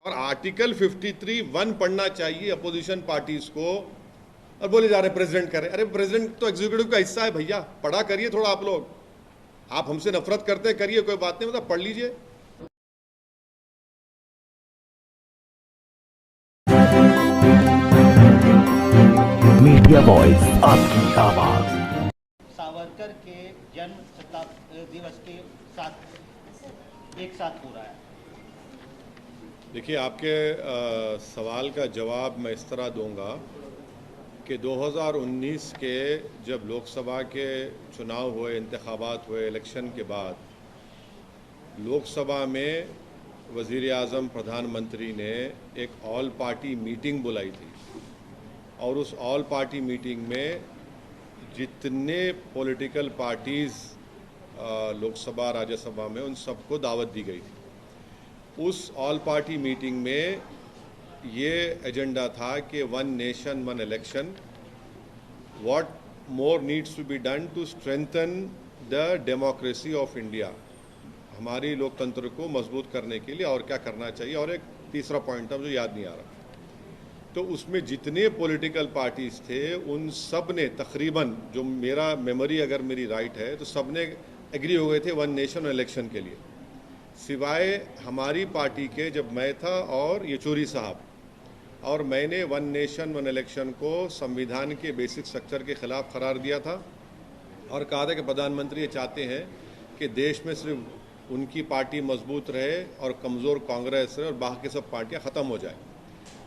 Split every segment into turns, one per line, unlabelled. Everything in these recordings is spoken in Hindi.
और आर्टिकल 53(1) पढ़ना चाहिए अपोजिशन पार्टीज को, और बोले जा रहे प्रेसिडेंट करे। अरे प्रेसिडेंट तो एग्जीक्यूटिव का हिस्सा है भैया, पढ़ा करिए थोड़ा आप लोग। आप हमसे नफरत करते हैं, करिए, कोई बात नहीं, मतलब पढ़ लीजिए।
मीडिया वॉइस, आपकी आवाज।
सावरकर के जन्म शताब्दी दिवस के साथ एक साथ हो रहा है।
देखिए, आपके सवाल का जवाब मैं इस तरह दूंगा कि 2019 के जब लोकसभा के चुनाव हुए, इंतखाबात हुए, इलेक्शन के बाद लोकसभा में वज़ीर आज़म प्रधानमंत्री ने एक ऑल पार्टी मीटिंग बुलाई थी, और उस ऑल पार्टी मीटिंग में जितने पॉलिटिकल पार्टीज़ लोकसभा राज्यसभा में, उन सबको दावत दी गई थी। उस ऑल पार्टी मीटिंग में ये एजेंडा था कि one nation one election, what more needs to be done to strengthen the democracy of India, हमारी लोकतंत्र को मजबूत करने के लिए और क्या करना चाहिए। और एक तीसरा पॉइंट था मुझे याद नहीं आ रहा। तो उसमें जितने पॉलिटिकल पार्टीज थे उन सब ने तकरीबन, जो मेरा मेमोरी अगर मेरी राइट है, तो सब ने एग्री हो गए थे वन नेशन इलेक्शन के लिए, सिवाय हमारी पार्टी के। जब मैं था और येचूरी साहब और मैंने वन नेशन वन इलेक्शन को संविधान के बेसिक स्ट्रक्चर के खिलाफ करार दिया था और कहा था कि प्रधानमंत्री ये चाहते हैं कि देश में सिर्फ उनकी पार्टी मजबूत रहे और कमज़ोर कांग्रेस रहे और बाकी सब पार्टियां ख़त्म हो जाए।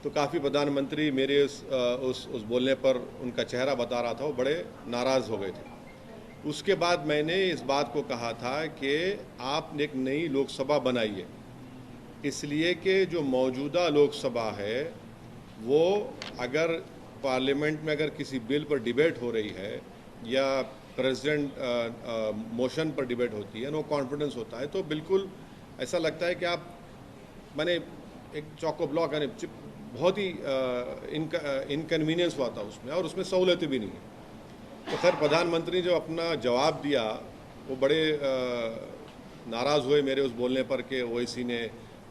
तो काफ़ी प्रधानमंत्री मेरे उस बोलने पर, उनका चेहरा बता रहा था, वो बड़े नाराज़ हो गए थे। उसके बाद मैंने इस बात को कहा था कि आप एक नई लोकसभा बनाइए, इसलिए कि जो मौजूदा लोकसभा है वो अगर पार्लियामेंट में अगर किसी बिल पर डिबेट हो रही है या प्रेसिडेंट मोशन पर डिबेट होती है, नो कॉन्फिडेंस होता है, तो बिल्कुल ऐसा लगता है कि आप, मैंने एक चौको ब्लॉक, यानी बहुत ही इनकन्वीनियंस हुआ था उसमें, और उसमें सहूलतें भी नहीं है। तो खैर प्रधानमंत्री ने जो अपना जवाब दिया वो बड़े नाराज़ हुए मेरे उस बोलने पर कि ओवैसी ने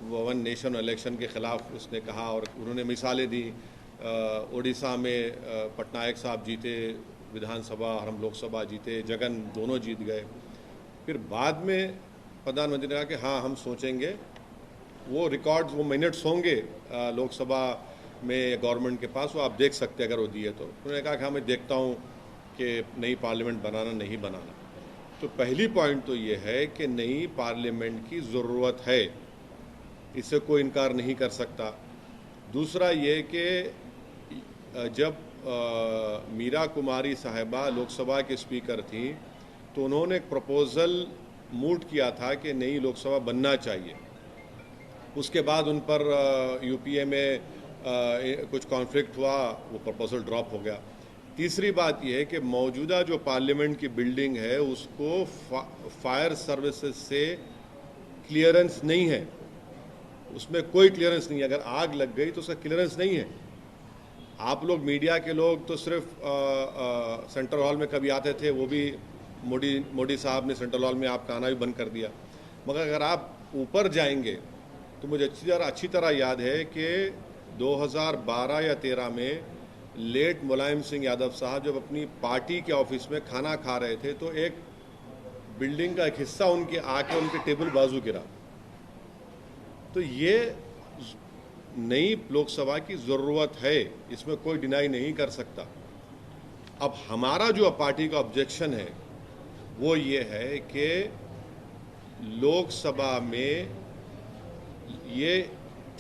वन नेशन इलेक्शन के ख़िलाफ़ उसने कहा, और उन्होंने मिसालें दी। उड़ीसा में पटनायक साहब जीते विधानसभा और हम लोकसभा जीते, जगन दोनों जीत गए। फिर बाद में प्रधानमंत्री ने कहा कि हाँ हम सोचेंगे, वो रिकॉर्ड्स, वो मिनट्स होंगे लोकसभा में गवर्नमेंट के पास, वो आप देख सकते हैं अगर वो दिए तो। उन्होंने कहा कि हाँ मैं देखता हूँ कि नई पार्लियामेंट बनाना नहीं बनाना। तो पहली पॉइंट तो ये है कि नई पार्लियामेंट की ज़रूरत है, इससे कोई इनकार नहीं कर सकता। दूसरा ये कि जब मीरा कुमारी साहिबा लोकसभा के स्पीकर थी तो उन्होंने एक प्रपोज़ल मूव किया था कि नई लोकसभा बनना चाहिए। उसके बाद उन पर यूपीए में कुछ कॉन्फ्लिक्ट हुआ, वो प्रपोजल ड्रॉप हो गया। तीसरी बात यह है कि मौजूदा जो पार्लियामेंट की बिल्डिंग है उसको फायर सर्विसेज से क्लियरेंस नहीं है, उसमें कोई क्लियरेंस नहीं है। अगर आग लग गई तो उसका क्लियरेंस नहीं है। आप लोग मीडिया के लोग तो सिर्फ सेंट्रल हॉल में कभी आते थे, वो भी मोदी साहब ने सेंट्रल हॉल में आपका आना भी बंद कर दिया। मगर अगर आप ऊपर जाएंगे तो मुझे अच्छी तरह याद है कि 2012 या 13 में लेट मुलायम सिंह यादव साहब जब अपनी पार्टी के ऑफिस में खाना खा रहे थे तो एक बिल्डिंग का एक हिस्सा उनके आके उनके टेबल बाजू गिरा। तो ये नई लोकसभा की ज़रूरत है, इसमें कोई डिनाई नहीं कर सकता। अब हमारा जो पार्टी का ऑब्जेक्शन है वो ये है कि लोकसभा में ये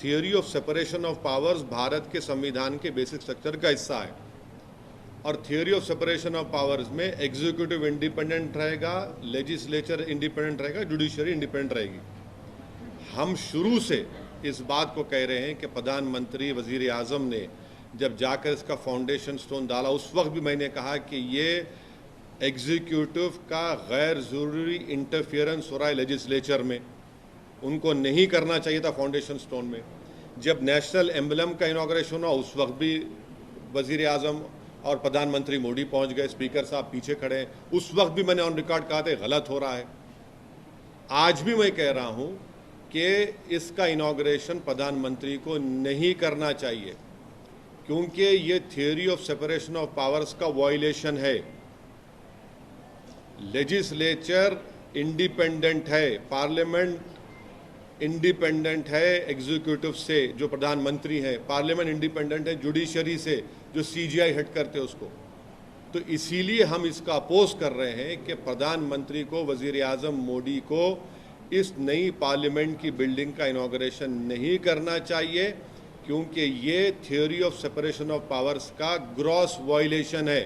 theory of separation of powers Bharat के संविधान के बेसिक स्ट्रक्चर का हिस्सा है, और theory of separation of powers में एग्जीक्यूटिव इंडिपेंडेंट रहेगा, लेजिस्लेचर इंडिपेंडेंट रहेगा, जुडिशरी इंडिपेंडेंट रहेगी। हम शुरू से इस बात को कह रहे हैं कि प्रधानमंत्री वज़ीर आज़म ने जब जाकर इसका फाउंडेशन स्टोन डाला, उस वक्त भी मैंने कहा कि ये एग्जीक्यूटिव का गैर ज़रूरी इंटरफियरेंस हो रहा है लेजिस्लेचर में, उनको नहीं करना चाहिए था फाउंडेशन स्टोन में। जब नेशनल एम्बलम का इनॉग्रेशन हुआ उस वक्त भी वज़ीर आज़म और प्रधानमंत्री मोदी पहुंच गए, स्पीकर साहब पीछे खड़े हैं, उस वक्त भी मैंने ऑन रिकॉर्ड कहा था गलत हो रहा है। आज भी मैं कह रहा हूं कि इसका इनॉग्रेशन प्रधानमंत्री को नहीं करना चाहिए, क्योंकि ये theory of separation of powers का वायलेशन है। लेजिस्लेचर इंडिपेंडेंट है, पार्लियामेंट इंडिपेंडेंट है एग्जीक्यूटिव से, जो प्रधानमंत्री है, पार्लियामेंट इंडिपेंडेंट है जुडिशरी से, जो सीजीआई हेड करते हैं उसको। तो इसीलिए हम इसका अपोज कर रहे हैं कि प्रधानमंत्री को, वजीर आजम मोदी को इस नई पार्लियामेंट की बिल्डिंग का इनॉग्रेशन नहीं करना चाहिए, क्योंकि ये theory of separation of powers का ग्रॉस वायलेशन है।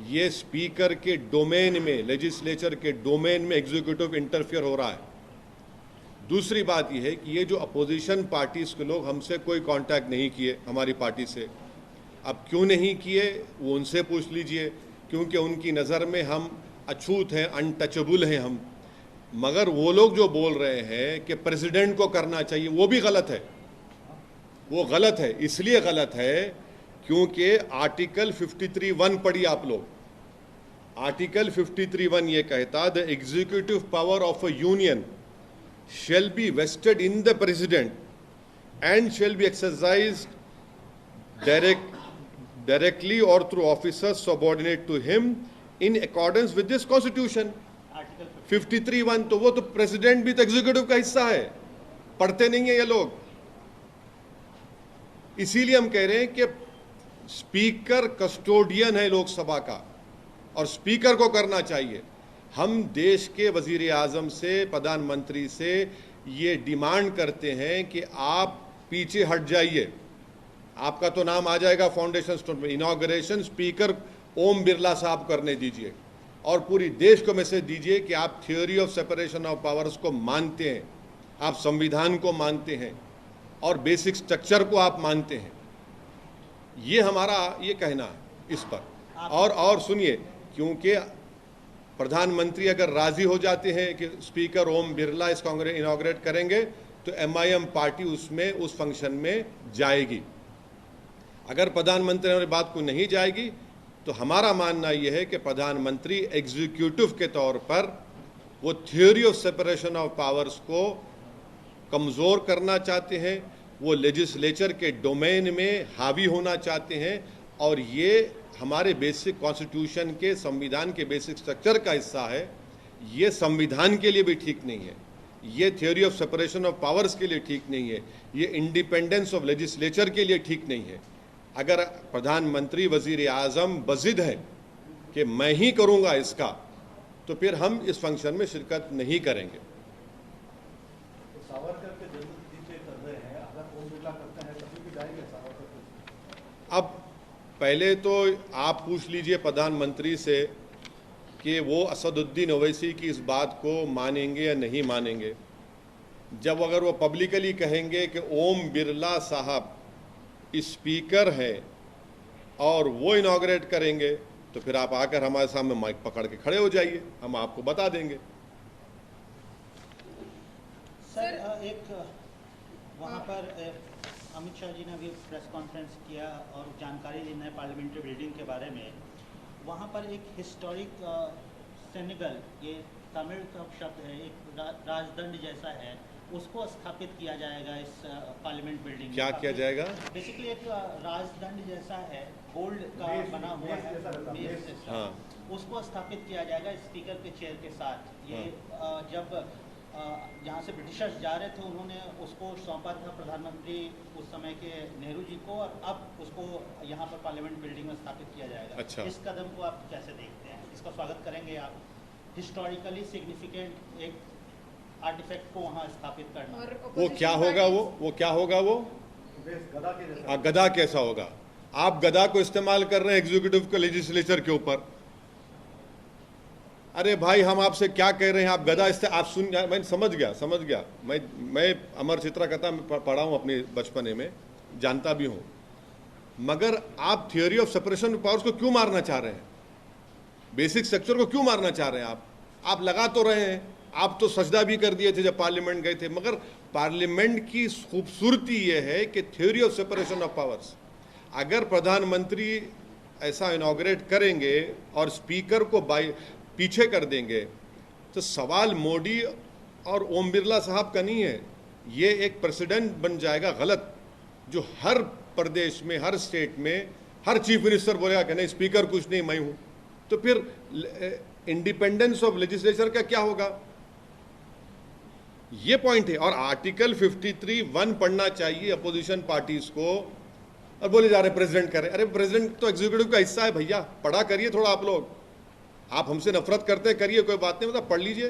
ये स्पीकर के डोमेन में, लेजिस्लेचर के डोमेन में एग्जीक्यूटिव इंटरफियर हो रहा है। दूसरी बात यह है कि ये जो अपोजिशन पार्टीज के लोग हमसे कोई कांटेक्ट नहीं किए, हमारी पार्टी से, अब क्यों नहीं किए वो उनसे पूछ लीजिए, क्योंकि उनकी नज़र में हम अछूत हैं, अनटचेबल हैं हम। मगर वो लोग जो बोल रहे हैं कि प्रेसिडेंट को करना चाहिए, वो भी गलत है। वो गलत है, इसलिए गलत है क्योंकि आर्टिकल 53(1) पढ़िए आप लोग। आर्टिकल 53(1) ये कहता, the executive power of a union shall be vested in the president and shall be exercised directly or through officers subordinate to him in accordance with this constitution. 53(1) तो वो तो प्रेसिडेंट भी तो एग्जीक्यूटिव का हिस्सा है, पढ़ते नहीं है ये लोग। इसीलिए हम कह रहे हैं कि स्पीकर कस्टोडियन है लोकसभा का और स्पीकर को करना चाहिए। हम देश के वजीर आजम से, प्रधानमंत्री से ये डिमांड करते हैं कि आप पीछे हट जाइए। आपका तो नाम आ जाएगा फाउंडेशन स्टोन में, इनॉग्रेशन स्पीकर ओम बिरला साहब करने दीजिए और पूरी देश को मैसेज दीजिए कि आप theory of separation of powers को मानते हैं, आप संविधान को मानते हैं और बेसिक स्ट्रक्चर को आप मानते हैं। ये हमारा ये कहना है इस पर। और सुनिए, क्योंकि प्रधानमंत्री अगर राजी हो जाते हैं कि स्पीकर ओम बिरला इस कांग्रेस इनॉग्रेट करेंगे तो एमआईएम पार्टी उसमें उस फंक्शन में जाएगी। अगर प्रधानमंत्री हमारी बात को नहीं जाएगी तो हमारा मानना यह है कि प्रधानमंत्री एग्जीक्यूटिव के तौर पर वो theory of separation of powers को कमज़ोर करना चाहते हैं, वो लेजिस्लेचर के डोमेन में हावी होना चाहते हैं और ये हमारे बेसिक कॉन्स्टिट्यूशन के, संविधान के बेसिक स्ट्रक्चर का हिस्सा है। ये संविधान के लिए भी ठीक नहीं है, ये theory of separation of powers के लिए ठीक नहीं है, ये इंडिपेंडेंस ऑफ लेजिस्लेचर के लिए ठीक नहीं है। अगर प्रधानमंत्री, वजीर आजम बजिद है कि मैं ही करूंगा इसका, तो फिर हम इस फंक्शन में शिरकत नहीं करेंगे।
सावरकर के जन्मतिथि पे कर रहे हैं, अगर ओम बिरला करते हैं तभी भी जाएंगे सावरकर?
अब पहले तो आप पूछ लीजिए प्रधानमंत्री से कि वो असदुद्दीन ओवैसी की इस बात को मानेंगे या नहीं मानेंगे। जब अगर वो पब्लिकली कहेंगे कि ओम बिरला साहब स्पीकर हैं और वो इनॉग्रेट करेंगे, तो फिर आप आकर हमारे सामने माइक पकड़ के खड़े हो जाइए, हम आपको बता देंगे।
सर, एक वहाँ पर अमित शाह जी ने अभी प्रेस कॉन्फ्रेंस किया और जानकारी दी नए पार्लियामेंट्री बिल्डिंग के बारे में। वहाँ पर एक हिस्टोरिक सेनेगल, ये तमिल का शब्द है, एक राजदंड जैसा है, उसको स्थापित किया जाएगा इस पार्लियामेंट बिल्डिंग में।
क्या किया जाएगा?
बेसिकली एक राजदंड जैसा है, गोल्ड का बना हुआ है, बेस जैसा।
हाँ,
उसको स्थापित किया जाएगा स्पीकर के चेयर के साथ। ये जब जहाँ से ब्रिटिशर्स जा रहे थे उन्होंने उसको सौंपा था प्रधानमंत्री उस समय के नेहरू जी को, और अब उसको यहाँ पर पार्लियामेंट बिल्डिंग में स्थापित किया जाएगा।
अच्छा।
इस कदम को आप कैसे देखते हैं? इसका स्वागत करेंगे आप? हिस्टोरिकली सिग्निफिकेंट एक आर्टिफैक्ट को वहाँ स्थापित करना।
वो क्या होगा? वो क्या होगा? वो
गदा के जैसा।
गदा कैसा होगा? आप गदा को इस्तेमाल कर रहे हैं एग्जीक्यूटिव के लेजिस्लेचर के ऊपर। अरे भाई, हम आपसे क्या कह रहे हैं? आप गदा आप सुन, मैं समझ गया। मैं अमर चित्रा कथा में पढ़ा हूँ अपने बचपने में, जानता भी हूँ। मगर आप theory of separation of powers को क्यों मारना चाह रहे हैं? बेसिक स्ट्रक्चर को क्यों मारना चाह रहे हैं? आप लगा तो रहे हैं, आप तो सजदा भी कर दिए थे जब पार्लियामेंट गए थे। मगर पार्लियामेंट की खूबसूरती यह है कि theory of separation of powers, अगर प्रधानमंत्री ऐसा इनॉग्रेट करेंगे और स्पीकर को पीछे कर देंगे, तो सवाल मोदी और ओम बिरला साहब का नहीं है, ये एक प्रेसिडेंट बन जाएगा गलत, जो हर प्रदेश में, हर स्टेट में हर चीफ मिनिस्टर बोलेगा कि नहीं स्पीकर कुछ नहीं, मैं हूं। तो फिर इंडिपेंडेंस ऑफ लेजिस्लेचर का क्या होगा? ये पॉइंट है। और आर्टिकल 53(1) पढ़ना चाहिए अपोजिशन पार्टीज को, और बोले जा रहे प्रेसिडेंट करे। अरे प्रेसिडेंट तो एग्जीक्यूटिव का हिस्सा है भैया, पढ़ा करिए थोड़ा आप लोग। आप हमसे नफरत करते हैं, करिए, कोई बात नहीं, मतलब पढ़ लीजिए।